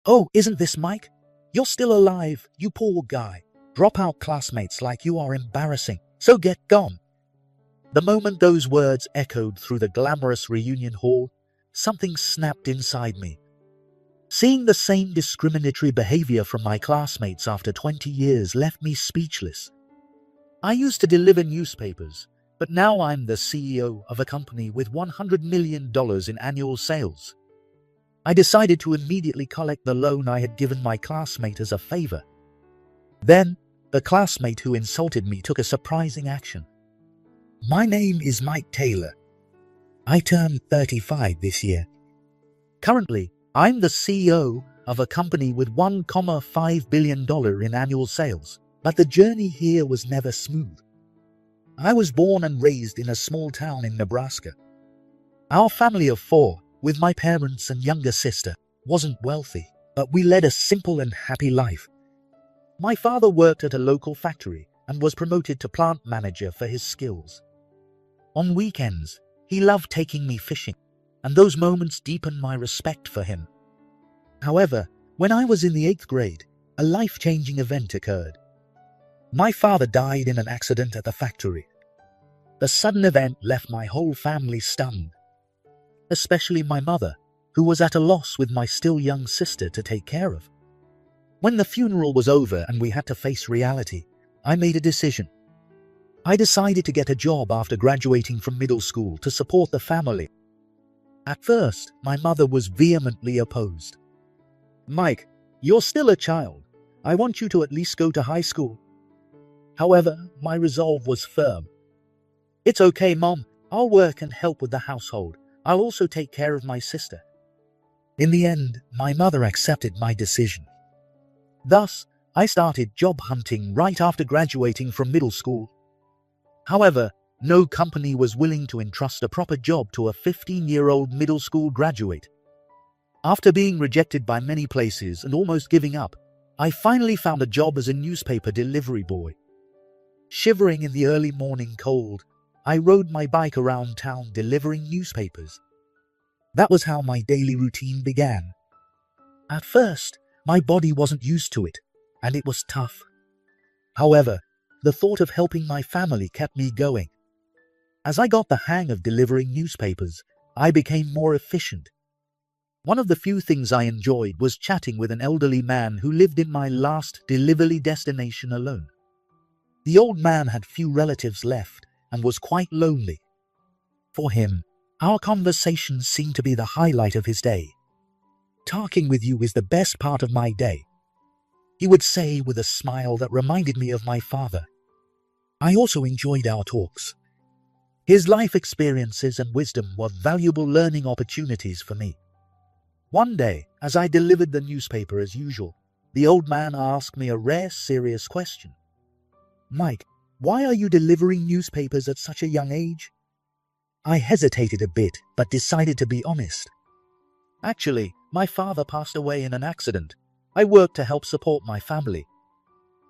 "Oh, isn't this Mike? You're still alive, you poor guy. Dropout classmates like you are embarrassing, so get gone." The moment those words echoed through the glamorous reunion hall, something snapped inside me. Seeing the same discriminatory behavior from my classmates after 20 years left me speechless. I used to deliver newspapers, but now I'm the CEO of a company with $100 million in annual sales. I decided to immediately collect the loan I had given my classmate as a favor. Then, the classmate who insulted me took a surprising action. "My name is Mike Taylor. I turned 35 this year. Currently, I'm the CEO of a company with $1.5 billion in annual sales, but the journey here was never smooth. I was born and raised in a small town in Nebraska. Our family of four, with my parents and younger sister, wasn't wealthy, but we led a simple and happy life. My father worked at a local factory and was promoted to plant manager for his skills. On weekends, he loved taking me fishing, and those moments deepened my respect for him. However, when I was in the 8th grade, a life-changing event occurred. My father died in an accident at the factory. The sudden event left my whole family stunned, especially my mother, who was at a loss with my still young sister to take care of. When the funeral was over and we had to face reality, I made a decision. I decided to get a job after graduating from middle school to support the family. At first, my mother was vehemently opposed. "Mike, you're still a child. I want you to at least go to high school." However, my resolve was firm. "It's okay, Mom. I'll work and help with the household. I'll also take care of my sister." In the end, my mother accepted my decision. Thus, I started job hunting right after graduating from middle school. However, no company was willing to entrust a proper job to a 15-year-old middle school graduate. After being rejected by many places and almost giving up, I finally found a job as a newspaper delivery boy. Shivering in the early morning cold, I rode my bike around town delivering newspapers. That was how my daily routine began. At first, my body wasn't used to it, and it was tough. However, the thought of helping my family kept me going. As I got the hang of delivering newspapers, I became more efficient. One of the few things I enjoyed was chatting with an elderly man who lived in my last delivery destination alone. The old man had few relatives left and was quite lonely. For him, our conversations seemed to be the highlight of his day. "Talking with you is the best part of my day," he would say with a smile that reminded me of my father. I also enjoyed our talks. His life experiences and wisdom were valuable learning opportunities for me. One day, as I delivered the newspaper as usual, the old man asked me a rare, serious question. "Mike, why are you delivering newspapers at such a young age?" I hesitated a bit, but decided to be honest. "Actually, my father passed away in an accident. I work to help support my family."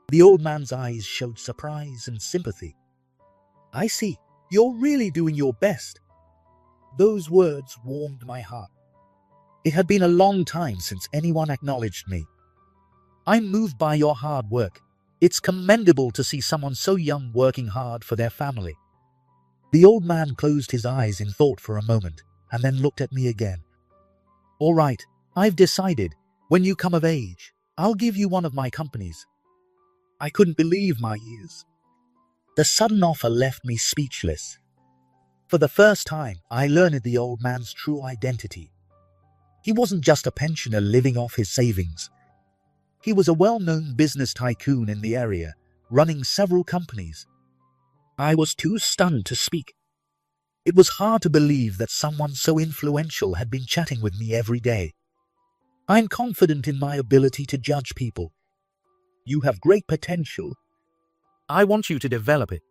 The old man's eyes showed surprise and sympathy. "I see. You're really doing your best." Those words warmed my heart. It had been a long time since anyone acknowledged me. "I'm moved by your hard work. It's commendable to see someone so young working hard for their family." The old man closed his eyes in thought for a moment, and then looked at me again. "All right, I've decided. When you come of age, I'll give you one of my companies." I couldn't believe my ears. The sudden offer left me speechless. For the first time, I learned the old man's true identity. He wasn't just a pensioner living off his savings. He was a well-known business tycoon in the area, running several companies. I was too stunned to speak. It was hard to believe that someone so influential had been chatting with me every day. "I'm confident in my ability to judge people. You have great potential. I want you to develop it.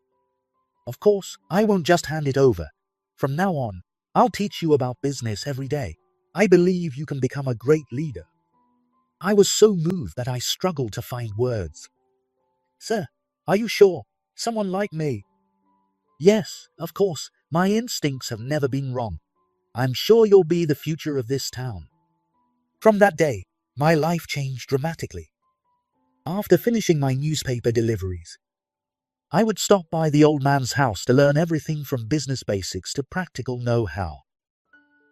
Of course, I won't just hand it over. From now on, I'll teach you about business every day. I believe you can become a great leader." I was so moved that I struggled to find words. "Sir, are you sure? Someone like me?" "Yes, of course. My instincts have never been wrong. I'm sure you'll be the future of this town." From that day, my life changed dramatically. After finishing my newspaper deliveries, I would stop by the old man's house to learn everything from business basics to practical know-how.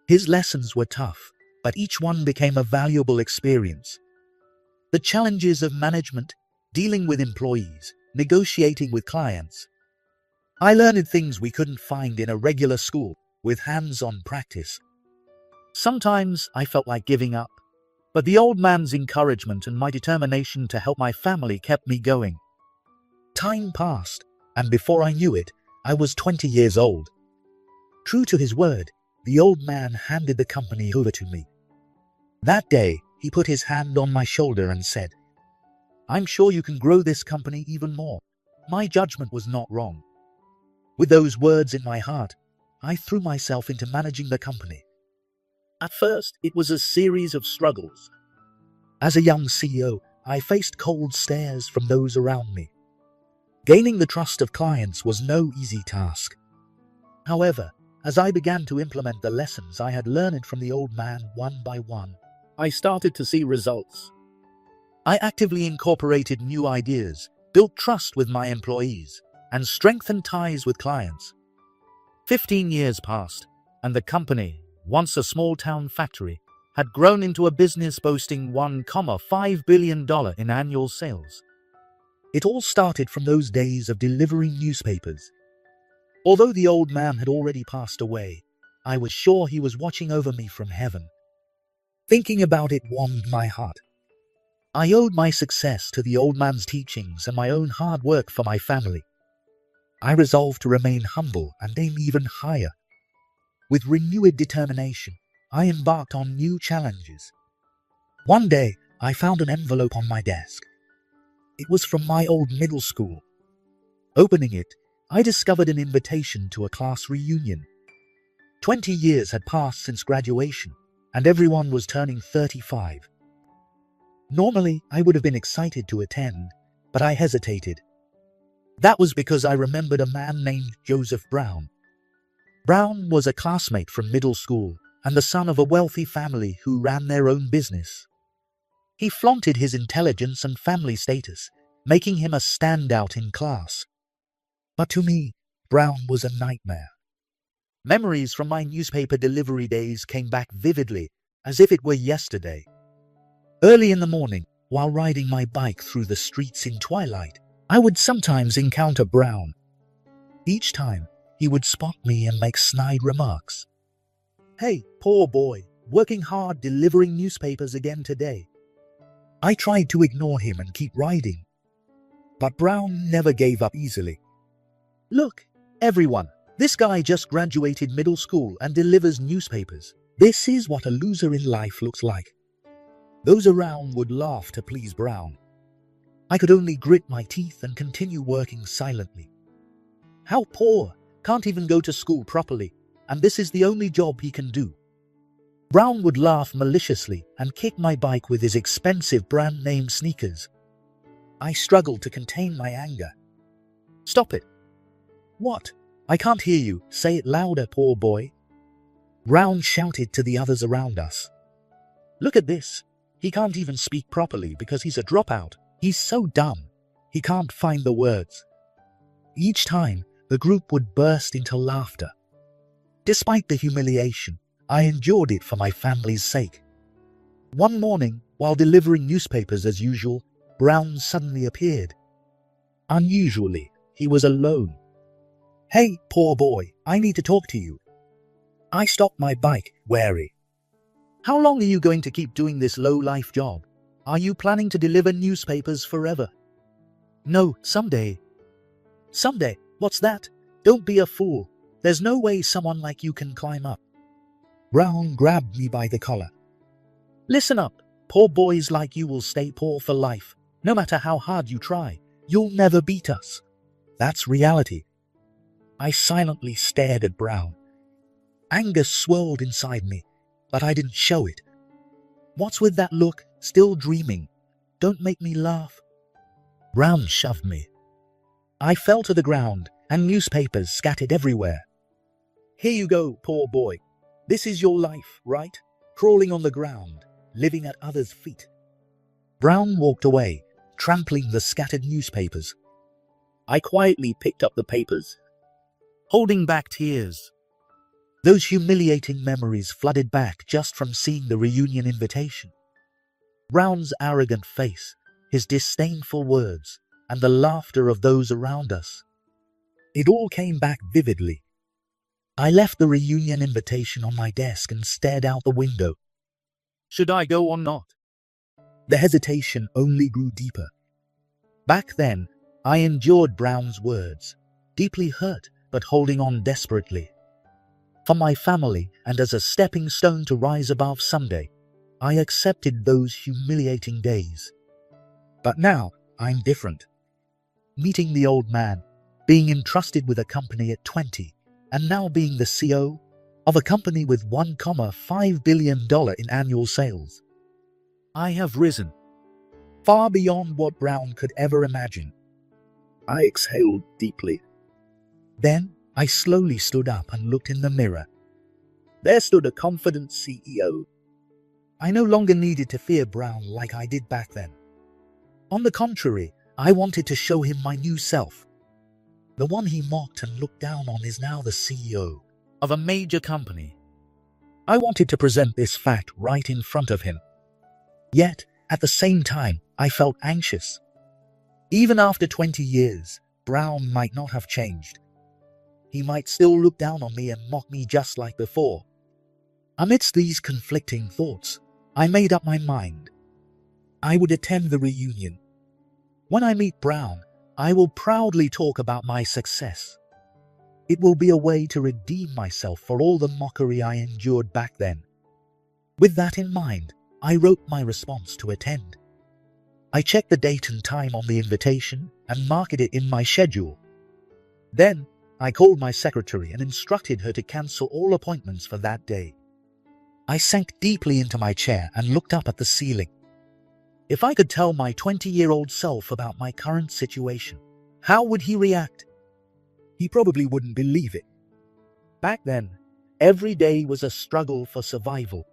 His lessons were tough, but each one became a valuable experience. The challenges of management, dealing with employees, negotiating with clients. I learned things we couldn't find in a regular school, with hands-on practice. Sometimes I felt like giving up, but the old man's encouragement and my determination to help my family kept me going. Time passed, and before I knew it, I was 20 years old. True to his word, the old man handed the company over to me. That day, he put his hand on my shoulder and said, "I'm sure you can grow this company even more." My judgment was not wrong. With those words in my heart, I threw myself into managing the company. At first, it was a series of struggles. As a young CEO, I faced cold stares from those around me. Gaining the trust of clients was no easy task. However, as I began to implement the lessons I had learned from the old man one by one, I started to see results. I actively incorporated new ideas, built trust with my employees, and strengthened ties with clients. 15 years passed, and the company, once a small-town factory, had grown into a business boasting $1.5 billion in annual sales. It all started from those days of delivering newspapers. Although the old man had already passed away, I was sure he was watching over me from heaven. Thinking about it warmed my heart. I owed my success to the old man's teachings and my own hard work for my family. I resolved to remain humble and aim even higher. With renewed determination, I embarked on new challenges. One day, I found an envelope on my desk. It was from my old middle school. Opening it, I discovered an invitation to a class reunion. 20 years had passed since graduation, and everyone was turning 35. Normally, I would have been excited to attend, but I hesitated. That was because I remembered a man named Joseph Brown. Brown was a classmate from middle school and the son of a wealthy family who ran their own business. He flaunted his intelligence and family status, making him a standout in class. But to me, Brown was a nightmare. Memories from my newspaper delivery days came back vividly, as if it were yesterday. Early in the morning, while riding my bike through the streets in twilight, I would sometimes encounter Brown. Each time, he would spot me and make snide remarks. "Hey, poor boy, working hard delivering newspapers again today." I tried to ignore him and keep riding. But Brown never gave up easily. "Look, everyone, this guy just graduated middle school and delivers newspapers. This is what a loser in life looks like." Those around would laugh to please Brown. I could only grit my teeth and continue working silently. How poor, can't even go to school properly, and this is the only job he can do. Brown would laugh maliciously and kick my bike with his expensive brand-name sneakers. I struggled to contain my anger. "Stop it." "What? I can't hear you. Say it louder, poor boy." Brown shouted to the others around us. "Look at this. He can't even speak properly because he's a dropout. He's so dumb. He can't find the words." Each time, the group would burst into laughter. Despite the humiliation, I endured it for my family's sake. One morning, while delivering newspapers as usual, Brown suddenly appeared. Unusually, he was alone. "Hey, poor boy, I need to talk to you." I stopped my bike, wary. "How long are you going to keep doing this low-life job? Are you planning to deliver newspapers forever?" "No, someday." "Someday? What's that? Don't be a fool. There's no way someone like you can climb up." Brown grabbed me by the collar. "Listen up. Poor boys like you will stay poor for life. No matter how hard you try, you'll never beat us. That's reality." I silently stared at Brown. Anger swirled inside me, but I didn't show it. "What's with that look? Still dreaming? Don't make me laugh." Brown shoved me. I fell to the ground, and newspapers scattered everywhere. "Here you go, poor boy. This is your life, right? Crawling on the ground, living at others' feet. Brown walked away, trampling the scattered newspapers. I quietly picked up the papers, holding back tears. Those humiliating memories flooded back just from seeing the reunion invitation. Brown's arrogant face, his disdainful words, and the laughter of those around us. It all came back vividly. I left the reunion invitation on my desk and stared out the window. Should I go or not? The hesitation only grew deeper. Back then, I endured Brown's words, deeply hurt but holding on desperately. For my family and as a stepping stone to rise above someday, I accepted those humiliating days. But now, I'm different. Meeting the old man, being entrusted with a company at 20, and now being the CEO of a company with $1.5 billion in annual sales. I have risen, far beyond what Brown could ever imagine. I exhaled deeply. Then I slowly stood up and looked in the mirror. There stood a confident CEO. I no longer needed to fear Brown like I did back then. On the contrary, I wanted to show him my new self. The one he mocked and looked down on is now the CEO of a major company. I wanted to present this fact right in front of him. Yet, at the same time, I felt anxious. Even after 20 years, Brown might not have changed. He might still look down on me and mock me just like before. Amidst these conflicting thoughts, I made up my mind. I would attend the reunion. When I meet Brown, I will proudly talk about my success. It will be a way to redeem myself for all the mockery I endured back then. With that in mind, I wrote my response to attend. I checked the date and time on the invitation and marked it in my schedule. Then, I called my secretary and instructed her to cancel all appointments for that day. I sank deeply into my chair and looked up at the ceiling. If I could tell my 20-year-old self about my current situation, how would he react? He probably wouldn't believe it. Back then, every day was a struggle for survival.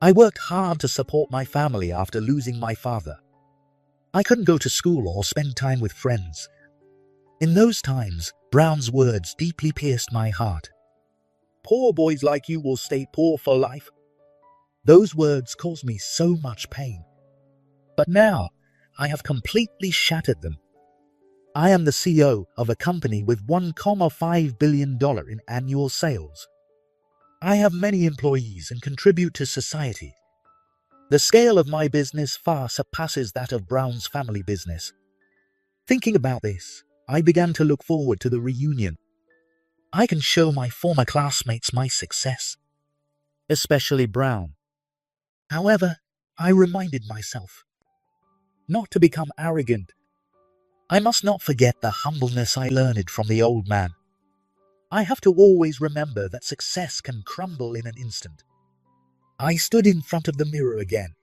I worked hard to support my family after losing my father. I couldn't go to school or spend time with friends. In those times, Brown's words deeply pierced my heart. Poor boys like you will stay poor for life. Those words caused me so much pain. But now, I have completely shattered them. I am the CEO of a company with $1.5 billion in annual sales. I have many employees and contribute to society. The scale of my business far surpasses that of Brown's family business. Thinking about this, I began to look forward to the reunion. I can show my former classmates my success, especially Brown. However, I reminded myself not to become arrogant. I must not forget the humbleness I learned from the old man. I have to always remember that success can crumble in an instant. I stood in front of the mirror again.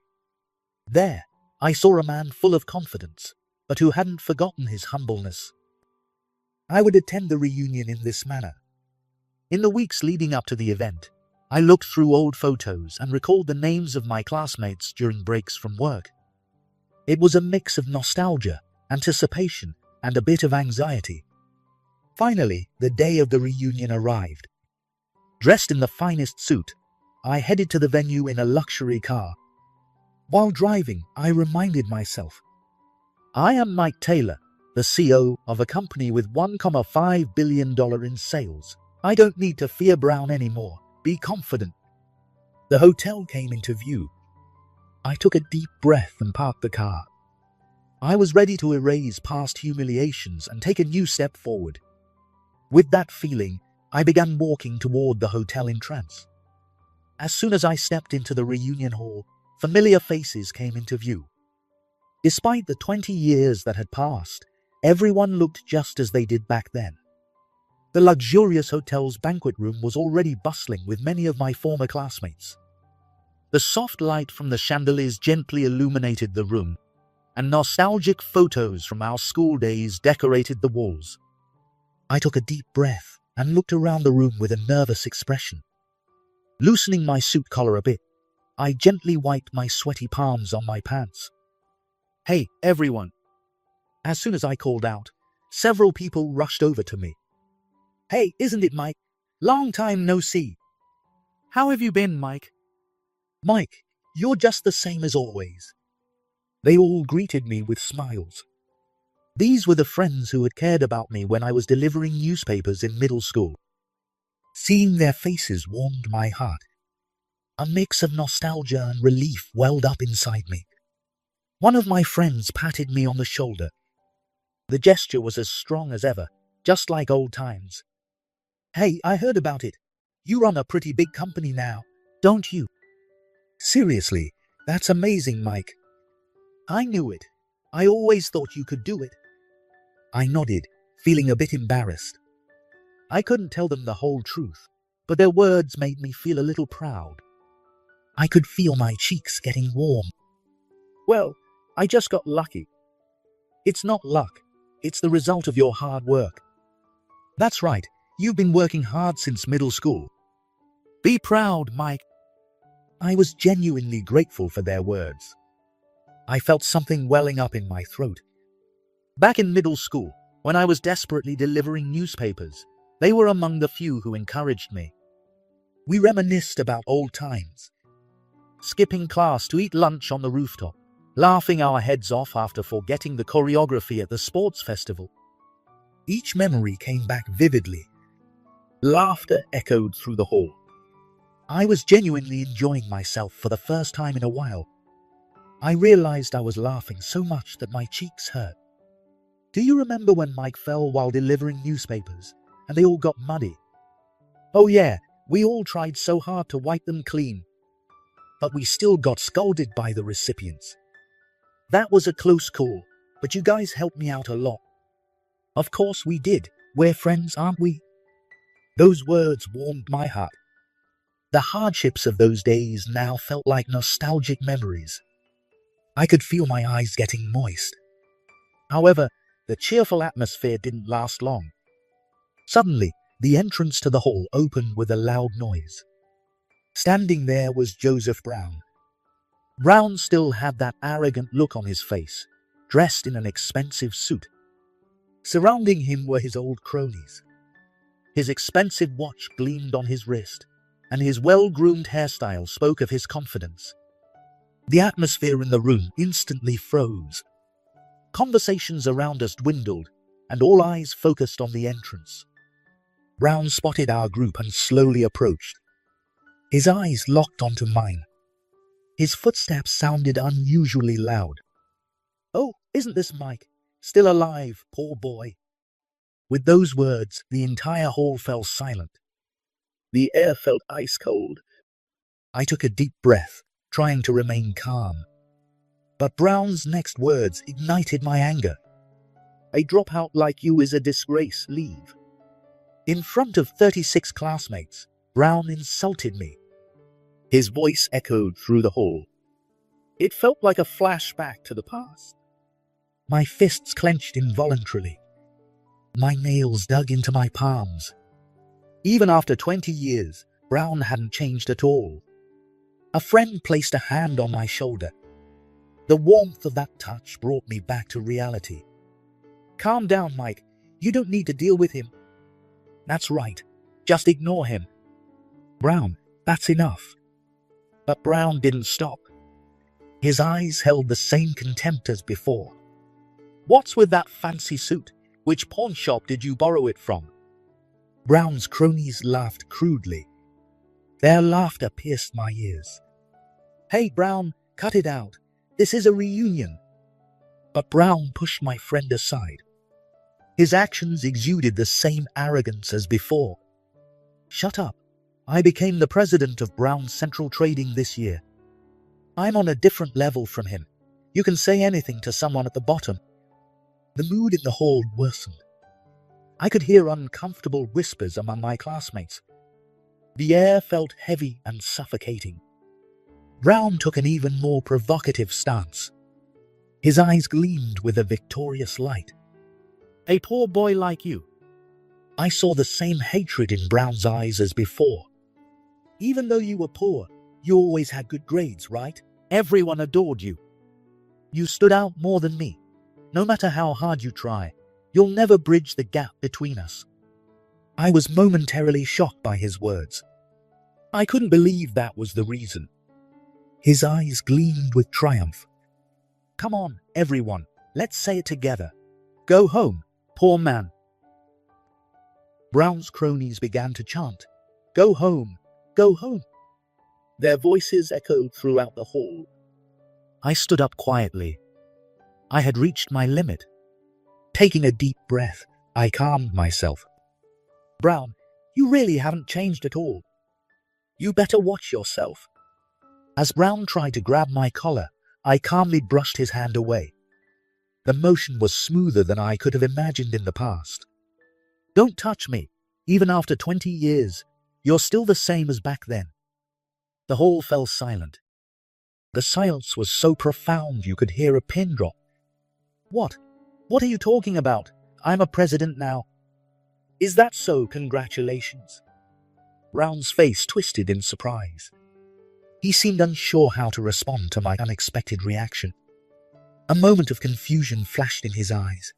There, I saw a man full of confidence, but who hadn't forgotten his humbleness. I would attend the reunion in this manner. In the weeks leading up to the event, I looked through old photos and recalled the names of my classmates during breaks from work. It was a mix of nostalgia, anticipation, and a bit of anxiety. Finally, the day of the reunion arrived. Dressed in the finest suit, I headed to the venue in a luxury car. While driving, I reminded myself, I am Mike Taylor, the CEO of a company with $1.5 billion in sales. I don't need to fear Brown anymore. Be confident. The hotel came into view. I took a deep breath and parked the car. I was ready to erase past humiliations and take a new step forward. With that feeling, I began walking toward the hotel entrance. As soon as I stepped into the reunion hall, familiar faces came into view. Despite the 20 years that had passed, everyone looked just as they did back then. The luxurious hotel's banquet room was already bustling with many of my former classmates. The soft light from the chandeliers gently illuminated the room, and nostalgic photos from our school days decorated the walls. I took a deep breath and looked around the room with a nervous expression. Loosening my suit collar a bit, I gently wiped my sweaty palms on my pants. Hey, everyone. As soon as I called out, several people rushed over to me. Hey, isn't it Mike? Long time no see. How have you been, Mike? Mike, you're just the same as always. They all greeted me with smiles. These were the friends who had cared about me when I was delivering newspapers in middle school. Seeing their faces warmed my heart. A mix of nostalgia and relief welled up inside me. One of my friends patted me on the shoulder. The gesture was as strong as ever, just like old times. Hey, I heard about it. You run a pretty big company now, don't you? Seriously, that's amazing, Mike. I knew it. I always thought you could do it. I nodded, feeling a bit embarrassed. I couldn't tell them the whole truth, but their words made me feel a little proud. I could feel my cheeks getting warm. Well, I just got lucky. It's not luck. It's the result of your hard work. That's right. You've been working hard since middle school. Be proud, Mike. I was genuinely grateful for their words. I felt something welling up in my throat. Back in middle school, when I was desperately delivering newspapers, they were among the few who encouraged me. We reminisced about old times, skipping class to eat lunch on the rooftop, laughing our heads off after forgetting the choreography at the sports festival. Each memory came back vividly. Laughter echoed through the hall. I was genuinely enjoying myself for the first time in a while. I realized I was laughing so much that my cheeks hurt. Do you remember when Mike fell while delivering newspapers and they all got muddy? Oh yeah, we all tried so hard to wipe them clean, but we still got scolded by the recipients. That was a close call, but you guys helped me out a lot. Of course we did. We're friends, aren't we? Those words warmed my heart. The hardships of those days now felt like nostalgic memories. I could feel my eyes getting moist. However, the cheerful atmosphere didn't last long. Suddenly, the entrance to the hall opened with a loud noise. Standing there was Joseph Brown. Brown still had that arrogant look on his face, dressed in an expensive suit. Surrounding him were his old cronies. His expensive watch gleamed on his wrist, and his well-groomed hairstyle spoke of his confidence. The atmosphere in the room instantly froze. Conversations around us dwindled, and all eyes focused on the entrance. Brown spotted our group and slowly approached. His eyes locked onto mine. His footsteps sounded unusually loud. Oh, isn't this Mike? Still alive, poor boy. With those words, the entire hall fell silent. The air felt ice cold. I took a deep breath, trying to remain calm. But Brown's next words ignited my anger. A dropout like you is a disgrace, leave. In front of 36 classmates, Brown insulted me. His voice echoed through the hall. It felt like a flashback to the past. My fists clenched involuntarily. My nails dug into my palms. Even after 20 years, Brown hadn't changed at all. A friend placed a hand on my shoulder. The warmth of that touch brought me back to reality. Calm down, Mike. You don't need to deal with him. That's right. Just ignore him. Brown, that's enough. But Brown didn't stop. His eyes held the same contempt as before. What's with that fancy suit? Which pawn shop did you borrow it from? Brown's cronies laughed crudely. Their laughter pierced my ears. Hey, Brown, cut it out. This is a reunion. But Brown pushed my friend aside. His actions exuded the same arrogance as before. Shut up. I became the president of Brown Central Trading this year. I'm on a different level from him. You can say anything to someone at the bottom. The mood in the hall worsened. I could hear uncomfortable whispers among my classmates. The air felt heavy and suffocating. Brown took an even more provocative stance. His eyes gleamed with a victorious light. A poor boy like you. I saw the same hatred in Brown's eyes as before. Even though you were poor, you always had good grades, right? Everyone adored you. You stood out more than me. No matter how hard you try, you'll never bridge the gap between us. I was momentarily shocked by his words. I couldn't believe that was the reason. His eyes gleamed with triumph. Come on, everyone, let's say it together. Go home, poor man. Brown's cronies began to chant, Go home, go home. Their voices echoed throughout the hall. I stood up quietly. I had reached my limit. Taking a deep breath, I calmed myself. Brown, you really haven't changed at all. You better watch yourself. As Brown tried to grab my collar, I calmly brushed his hand away. The motion was smoother than I could have imagined in the past. Don't touch me. Even after 20 years, you're still the same as back then. The hall fell silent. The silence was so profound you could hear a pin drop. What? What are you talking about? I'm a president now. Is that so? Congratulations. Brown's face twisted in surprise. He seemed unsure how to respond to my unexpected reaction. A moment of confusion flashed in his eyes.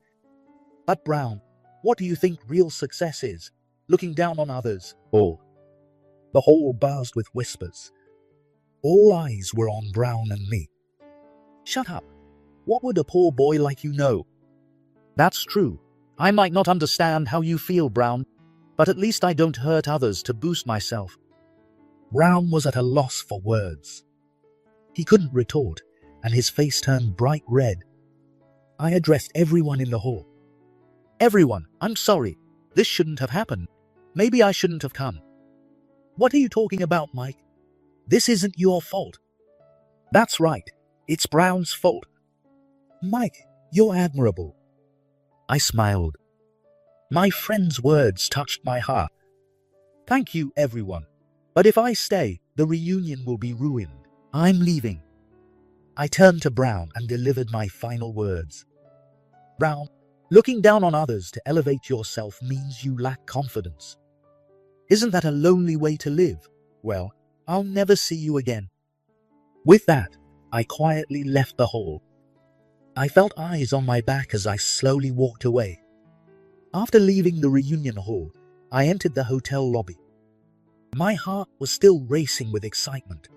But Brown, what do you think real success is? Looking down on others, or? The hall buzzed with whispers. All eyes were on Brown and me. Shut up. What would a poor boy like you know? That's true. I might not understand how you feel, Brown, but at least I don't hurt others to boost myself. Brown was at a loss for words. He couldn't retort, and his face turned bright red. I addressed everyone in the hall. Everyone, I'm sorry. This shouldn't have happened. Maybe I shouldn't have come. What are you talking about, Mike? This isn't your fault. That's right. It's Brown's fault. Mike, you're admirable. I smiled. My friend's words touched my heart. Thank you, everyone. But if I stay, the reunion will be ruined. I'm leaving. I turned to Brown and delivered my final words. Brown, looking down on others to elevate yourself means you lack confidence. Isn't that a lonely way to live? Well, I'll never see you again. With that, I quietly left the hall. I felt eyes on my back as I slowly walked away. After leaving the reunion hall, I entered the hotel lobby. My heart was still racing with excitement.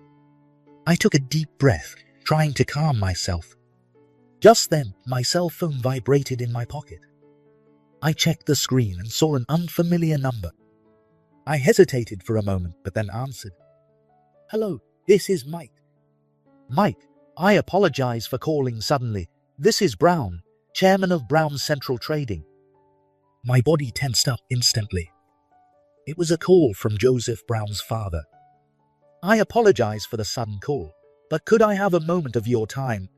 I took a deep breath, trying to calm myself. Just then, my cell phone vibrated in my pocket. I checked the screen and saw an unfamiliar number. I hesitated for a moment, but then answered. Hello, this is Mike. Mike, I apologize for calling suddenly. This is Brown, chairman of Brown Central Trading. My body tensed up instantly. It was a call from Joseph Brown's father. I apologize for the sudden call, but could I have a moment of your time?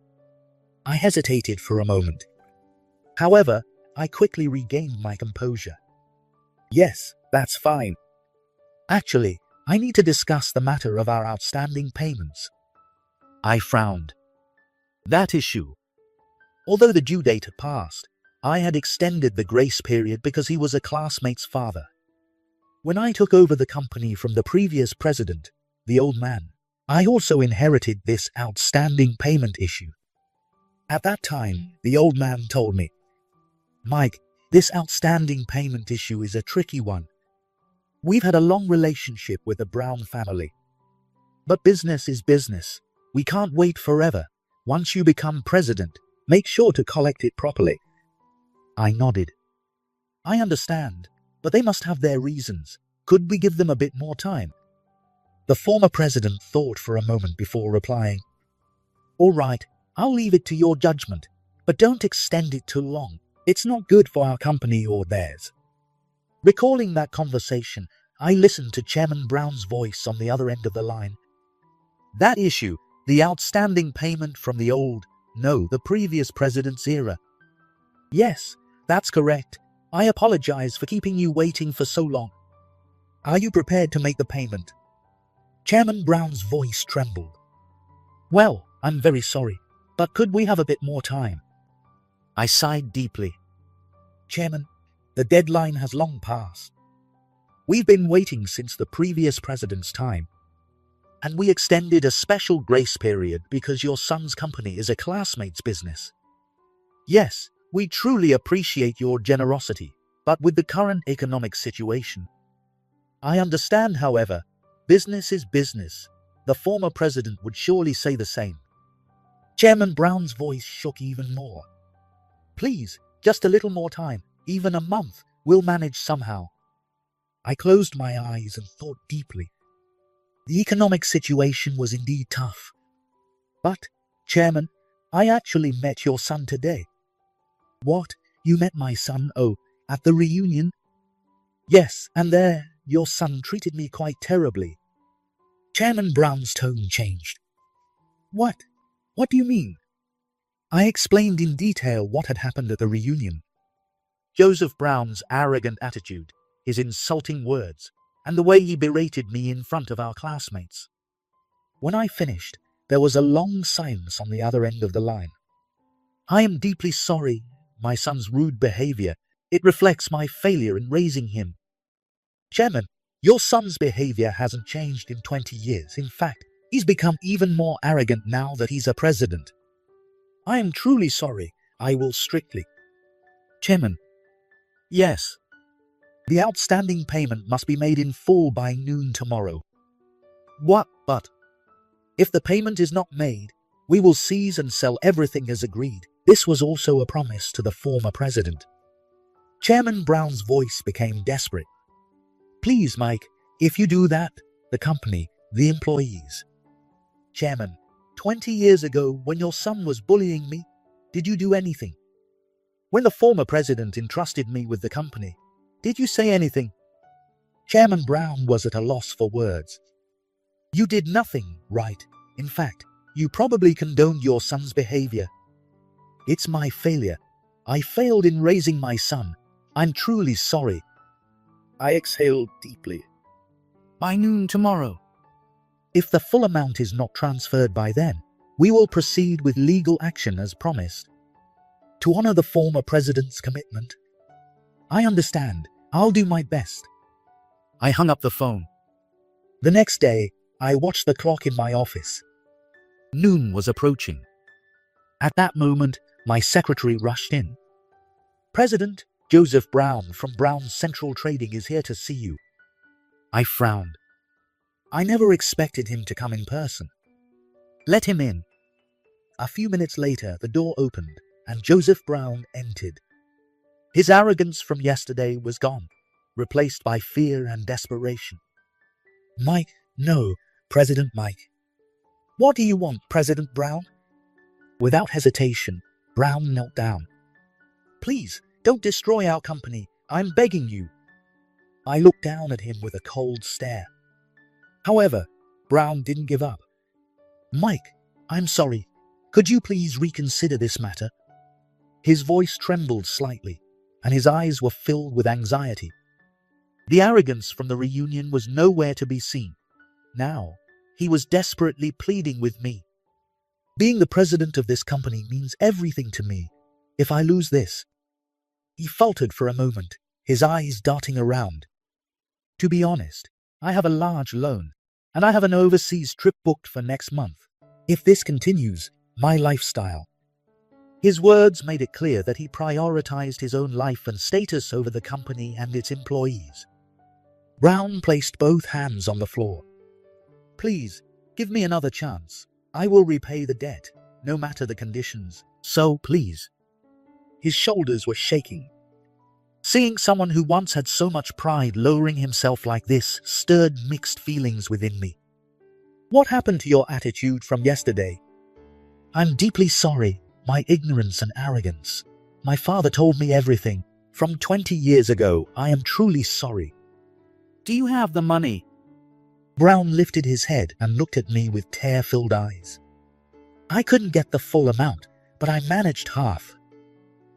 I hesitated for a moment. However, I quickly regained my composure. Yes, that's fine. Actually, I need to discuss the matter of our outstanding payments. I frowned. That issue. Although the due date had passed, I had extended the grace period because he was a classmate's father. When I took over the company from the previous president, the old man, I also inherited this outstanding payment issue. At that time, the old man told me, Mike, this outstanding payment issue is a tricky one. We've had a long relationship with the Brown family. But business is business. We can't wait forever. Once you become president, make sure to collect it properly. I nodded. I understand, but they must have their reasons. Could we give them a bit more time? The former president thought for a moment before replying. All right, I'll leave it to your judgment, but don't extend it too long. It's not good for our company or theirs. Recalling that conversation, I listened to Chairman Brown's voice on the other end of the line. That issue, the outstanding payment from the previous president's era. Yes, that's correct. I apologize for keeping you waiting for so long. Are you prepared to make the payment? Chairman Brown's voice trembled. Well, I'm very sorry, but could we have a bit more time? I sighed deeply. Chairman, the deadline has long passed. We've been waiting since the previous president's time. And we extended a special grace period because your son's company is a classmate's business. Yes, we truly appreciate your generosity, but with the current economic situation, I understand, however, business is business. The former president would surely say the same. Chairman Brown's voice shook even more. Please, just a little more time, even a month, we'll manage somehow. I closed my eyes and thought deeply. The economic situation was indeed tough. But, Chairman, I actually met your son today. What? You met my son? Oh, at the reunion? Yes, and there, your son treated me quite terribly. Chairman Brown's tone changed. What? What do you mean? I explained in detail what had happened at the reunion. Joseph Brown's arrogant attitude, his insulting words, and the way he berated me in front of our classmates. When I finished, there was a long silence on the other end of the line. I am deeply sorry, my son's rude behavior. It reflects my failure in raising him. Chairman, your son's behavior hasn't changed in 20 years. In fact, he's become even more arrogant now that he's a president. I am truly sorry. I will strictly. Chairman. Yes. The outstanding payment must be made in full by noon tomorrow. What but? If the payment is not made, we will seize and sell everything as agreed. This was also a promise to the former president. Chairman Brown's voice became desperate. Please, Mike, if you do that, the company, the employees. Chairman, 20 years ago, when your son was bullying me, did you do anything? When the former president entrusted me with the company, did you say anything? Chairman Brown was at a loss for words. You did nothing, right? In fact, you probably condoned your son's behavior. It's my failure. I failed in raising my son. I'm truly sorry. I exhaled deeply. By noon tomorrow. If the full amount is not transferred by then, we will proceed with legal action as promised. To honor the former president's commitment. I understand. I'll do my best. I hung up the phone. The next day, I watched the clock in my office. Noon was approaching. At that moment, my secretary rushed in. President Joseph Brown from Brown Central Trading is here to see you. I frowned. I never expected him to come in person. Let him in. A few minutes later, the door opened and Joseph Brown entered. His arrogance from yesterday was gone, replaced by fear and desperation. Mike, no, President Mike. What do you want, President Brown? Without hesitation, Brown knelt down. Please, don't destroy our company. I'm begging you. I looked down at him with a cold stare. However, Brown didn't give up. Mike, I'm sorry. Could you please reconsider this matter? His voice trembled slightly, and his eyes were filled with anxiety. The arrogance from the reunion was nowhere to be seen. Now, he was desperately pleading with me. Being the president of this company means everything to me. If I lose this... He faltered for a moment, his eyes darting around. To be honest, I have a large loan, and I have an overseas trip booked for next month. If this continues, my lifestyle... His words made it clear that he prioritized his own life and status over the company and its employees. Brown placed both hands on the floor. Please, give me another chance. I will repay the debt, no matter the conditions. So, please. His shoulders were shaking. Seeing someone who once had so much pride lowering himself like this stirred mixed feelings within me. What happened to your attitude from yesterday? I'm deeply sorry. My ignorance and arrogance. My father told me everything. From 20 years ago, I am truly sorry. Do you have the money? Brown lifted his head and looked at me with tear-filled eyes. I couldn't get the full amount, but I managed half.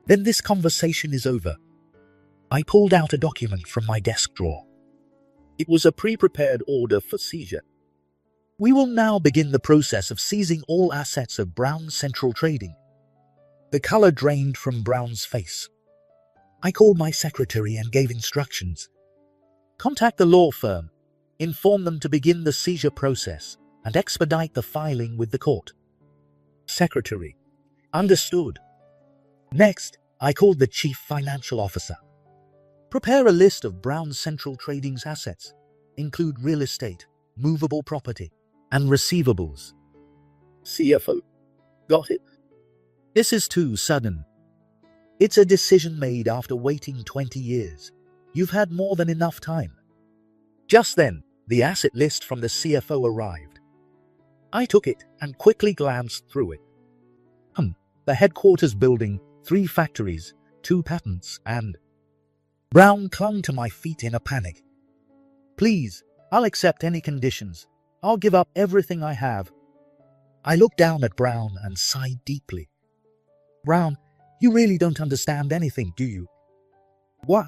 Then this conversation is over. I pulled out a document from my desk drawer. It was a pre-prepared order for seizure. We will now begin the process of seizing all assets of Brown Central Trading. The color drained from Brown's face. I called my secretary and gave instructions. Contact the law firm. Inform them to begin the seizure process. and expedite the filing with the court. Secretary. Understood. Next, I called the Chief Financial Officer. Prepare a list of Brown Central Trading's assets. Include real estate, movable property, and receivables. CFO. Got it. This is too sudden. It's a decision made after waiting 20 years. You've had more than enough time. Just then, the asset list from the CFO arrived. I took it and quickly glanced through it. The headquarters building, 3 factories, 2 patents, and... Brown clung to my feet in a panic. Please, I'll accept any conditions. I'll give up everything I have. I looked down at Brown and sighed deeply. Brown, you really don't understand anything, do you? What?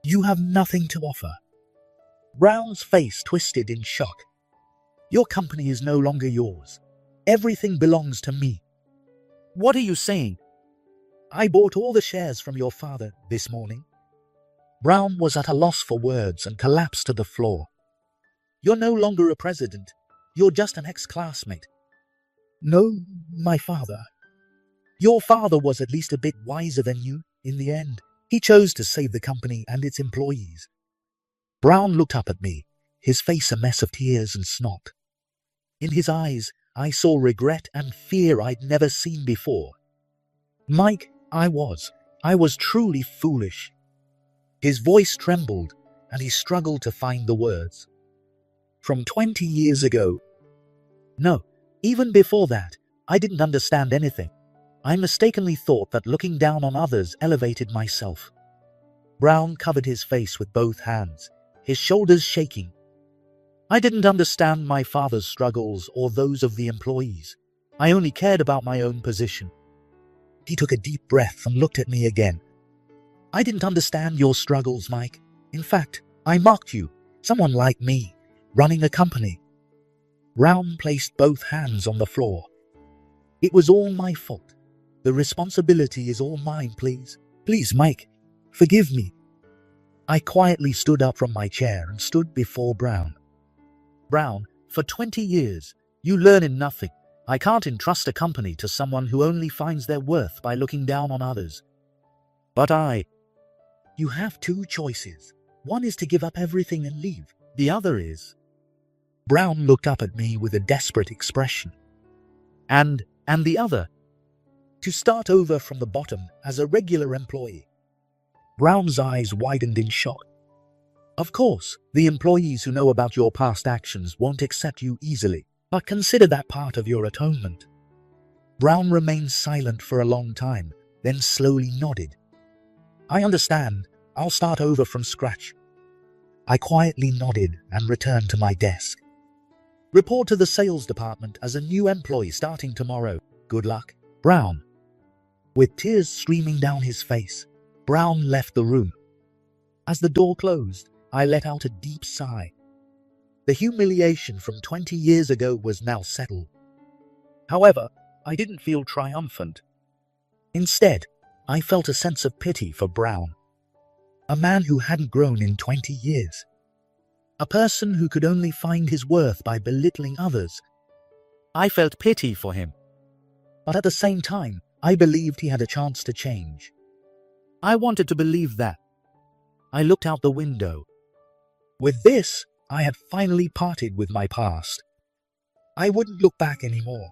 You have nothing to offer. Brown's face twisted in shock. Your company is no longer yours. Everything belongs to me. What are you saying? I bought all the shares from your father this morning. Brown was at a loss for words and collapsed to the floor. You're no longer a president. You're just an ex-classmate. No, my father. Your father was at least a bit wiser than you in the end. He chose to save the company and its employees. Brown looked up at me, his face a mess of tears and snot. In his eyes, I saw regret and fear I'd never seen before. Mike, I was truly foolish. His voice trembled, and he struggled to find the words. From 20 years ago. No, even before that, I didn't understand anything. I mistakenly thought that looking down on others elevated myself. Brown covered his face with both hands, his shoulders shaking. I didn't understand my father's struggles or those of the employees. I only cared about my own position. He took a deep breath and looked at me again. I didn't understand your struggles, Mike. In fact, I mocked you, someone like me, running a company. Brown placed both hands on the floor. It was all my fault. The responsibility is all mine, please. Please, Mike, forgive me. I quietly stood up from my chair and stood before Brown. Brown, for 20 years, you learn in nothing. I can't entrust a company to someone who only finds their worth by looking down on others. But You have 2 choices. One is to give up everything and leave. The other is... Brown looked up at me with a desperate expression. And the other? To start over from the bottom as a regular employee. Brown's eyes widened in shock. Of course, the employees who know about your past actions won't accept you easily, but consider that part of your atonement. Brown remained silent for a long time, then slowly nodded. I understand. I'll start over from scratch. I quietly nodded and returned to my desk. Report to the sales department as a new employee starting tomorrow. Good luck, Brown. With tears streaming down his face, Brown left the room. As the door closed, I let out a deep sigh. The humiliation from 20 years ago was now settled. However, I didn't feel triumphant. Instead, I felt a sense of pity for Brown. A man who hadn't grown in 20 years. A person who could only find his worth by belittling others. I felt pity for him. But at the same time, I believed he had a chance to change. I wanted to believe that. I looked out the window. With this, I had finally parted with my past. I wouldn't look back anymore.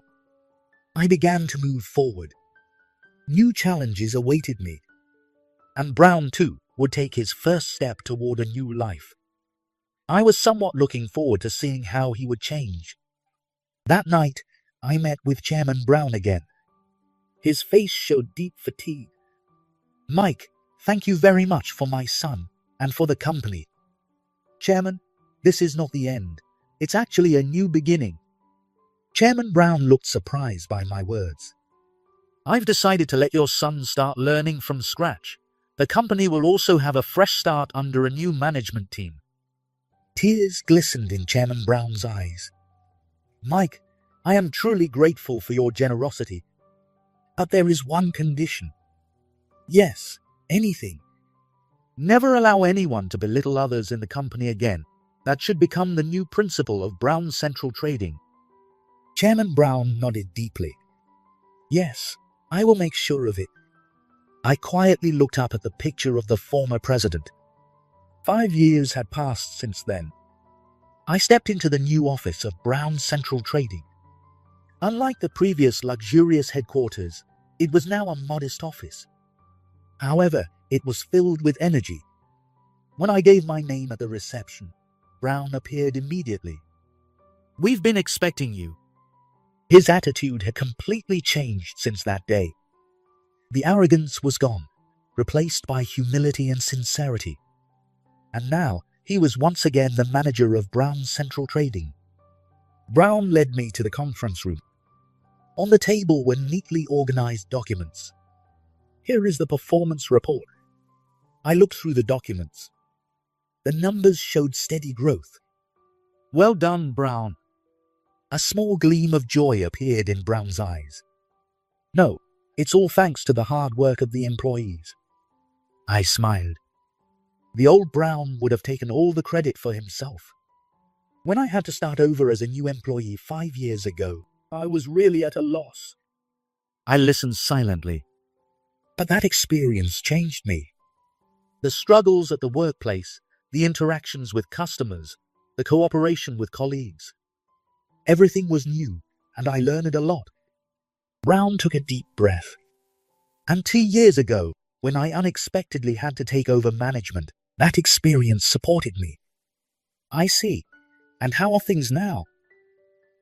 I began to move forward. New challenges awaited me. And Brown, too, would take his first step toward a new life. I was somewhat looking forward to seeing how he would change. That night, I met with Chairman Brown again. His face showed deep fatigue. Mike, thank you very much for my son and for the company. Chairman, this is not the end. It's actually a new beginning. Chairman Brown looked surprised by my words. I've decided to let your son start learning from scratch. The company will also have a fresh start under a new management team. Tears glistened in Chairman Brown's eyes. Mike, I am truly grateful for your generosity. But there is one condition. Yes, anything. Never allow anyone to belittle others in the company again. That should become the new principle of Brown Central Trading. Chairman Brown nodded deeply. Yes, I will make sure of it. I quietly looked up at the picture of the former president. 5 years had passed since then. I stepped into the new office of Brown Central Trading. Unlike the previous luxurious headquarters, it was now a modest office. However, it was filled with energy. When I gave my name at the reception, Brown appeared immediately. "We've been expecting you." His attitude had completely changed since that day. The arrogance was gone, replaced by humility and sincerity. And now, he was once again the manager of Brown Central Trading. Brown led me to the conference room. On the table were neatly organized documents. "Here is the performance report." I looked through the documents. The numbers showed steady growth. "Well done, Brown." A small gleam of joy appeared in Brown's eyes. "No, it's all thanks to the hard work of the employees." I smiled. The old Brown would have taken all the credit for himself. When I had to start over as a new employee 5 years ago, I was really at a loss. I listened silently. But that experience changed me. The struggles at the workplace, the interactions with customers, the cooperation with colleagues. Everything was new, and I learned a lot. Brown took a deep breath. And 2 years ago, when I unexpectedly had to take over management, that experience supported me. I see. And how are things now?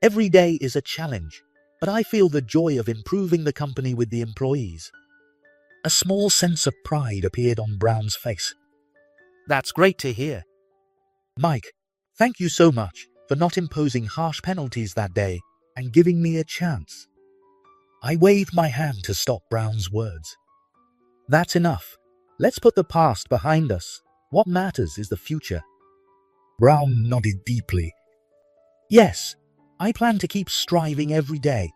Every day is a challenge, but I feel the joy of improving the company with the employees. A small sense of pride appeared on Brown's face. That's great to hear. Mike, thank you so much for not imposing harsh penalties that day and giving me a chance. I waved my hand to stop Brown's words. That's enough. Let's put the past behind us. What matters is the future. Brown nodded deeply. Yes, I plan to keep striving every day.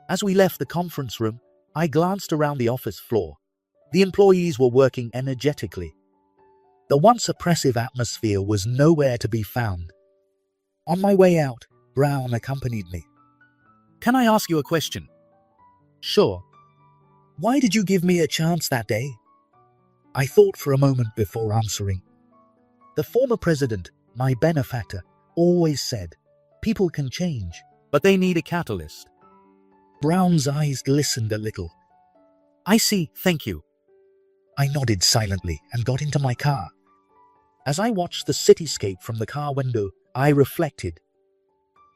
As we left the conference room, I glanced around the office floor. The employees were working energetically. The once oppressive atmosphere was nowhere to be found. On my way out, Brown accompanied me. Can I ask you a question? Sure. Why did you give me a chance that day? I thought for a moment before answering. The former president, my benefactor, always said, people can change, but they need a catalyst. Brown's eyes glistened a little. I see, thank you. I nodded silently and got into my car. As I watched the cityscape from the car window, I reflected.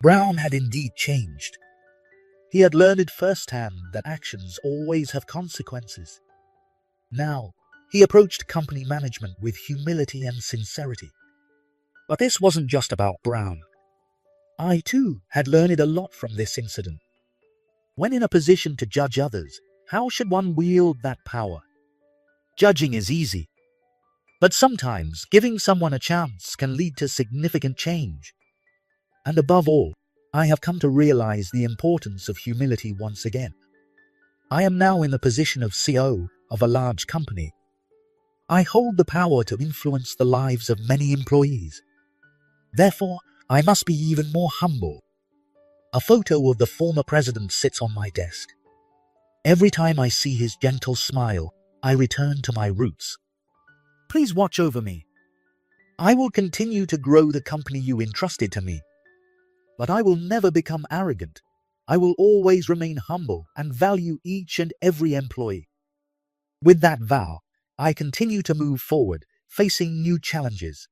Brown had indeed changed. He had learned firsthand that actions always have consequences. Now, he approached company management with humility and sincerity. But this wasn't just about Brown. I, too, had learned a lot from this incident. When in a position to judge others, how should one wield that power? Judging is easy. But sometimes giving someone a chance can lead to significant change. And above all, I have come to realize the importance of humility once again. I am now in the position of CEO of a large company. I hold the power to influence the lives of many employees. Therefore, I must be even more humble. A photo of the former president sits on my desk. Every time I see his gentle smile, I return to my roots. Please watch over me. I will continue to grow the company you entrusted to me. But I will never become arrogant. I will always remain humble and value each and every employee. With that vow, I continue to move forward, facing new challenges,